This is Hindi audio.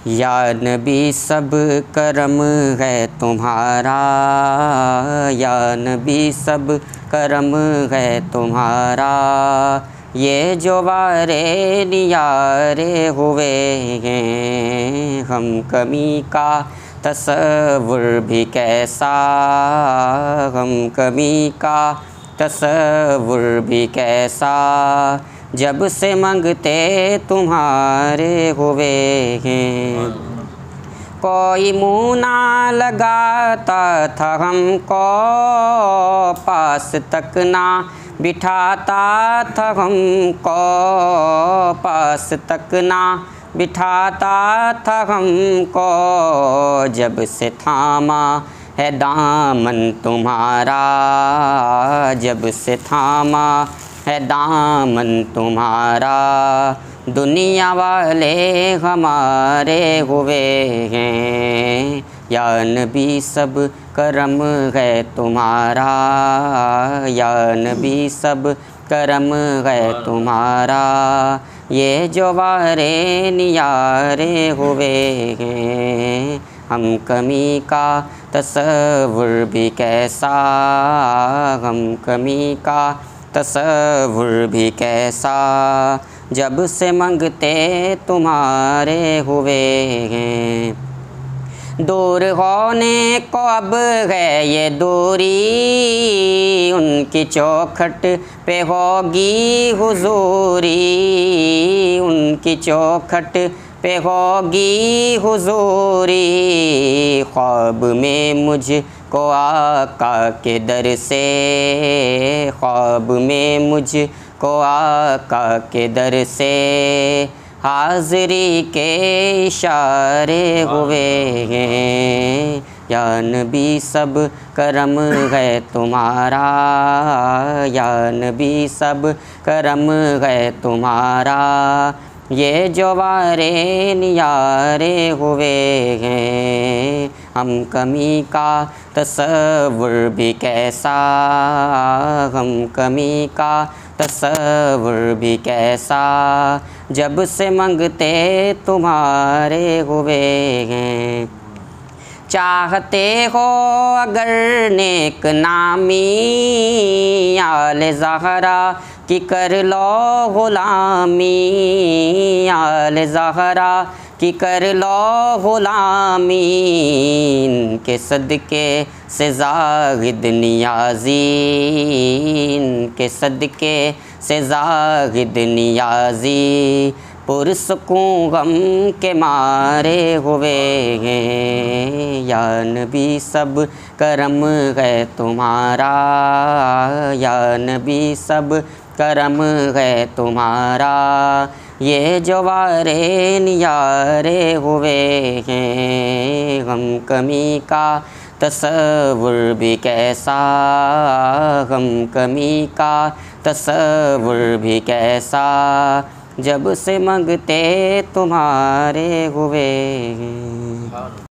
या नबी सब करम है तुम्हारा, या नबी सब करम है तुम्हारा। ये जो वारे नियारे हुए हैं, हम कमी का तसव्वुर भी कैसा, हम कमी का तसव्वुर भी कैसा। जब से मंगते तुम्हारे हुए हैं, कोई मुँह ना लगाता था हमको, पास तक ना बिठाता था हमको, पास तक ना बिठाता था हमको। जब से थामा है दामन तुम्हारा, जब से थामा है दामन तुम्हारा। दुनिया वाले हमारे हुए हैं, या नबी सब करम है तुम्हारा, या नबी सब करम है तुम्हारा। ये जो वारे नियारे हुए हैं, हम कमी का तसव्वुर भी कैसा, हम कमी का तसव्वुर भी कैसा। जब से मंगते तुम्हारे हुए हैं, दूर होने को अब है ये दूरी, उनकी चौखट पे होगी हुजूरी, उनकी चौखट पे होगी हुजूरी। ख्वाब में मुझको आका के दर से, ख्वाब में मुझको आका के दर से हाज़री के इशारे हुए हैं। या नबी सब करम है तुम्हारा, या नबी सब करम है तुम्हारा। ये जो वारे नियारे हुए हैं, हम कमी का तसव्वुर भी कैसा, हम कमी का तसव्वुर भी कैसा। जब से मंगते तुम्हारे हुए हैं, चाहते हो अगर नेक नामी, आले ज़हरा की कर लो गुलामी, आले ज़हरा की कर लो गुलामी। इनके सदके से ज़ाहिद नियाज़ी, इनके सदके से ज़ाहिद नियाज़ी। पुरसुकून गम के मारे हुए हैं, या नबी सब करम है तुम्हारा, या नबी सब करम है तुम्हारा। ये जो वारे नियारे हुए हैं, हम कमी का तसव्वुर भी कैसा, हम कमी का तसव्वुर भी कैसा। जब से मंगते तुम्हारे हुए हैं।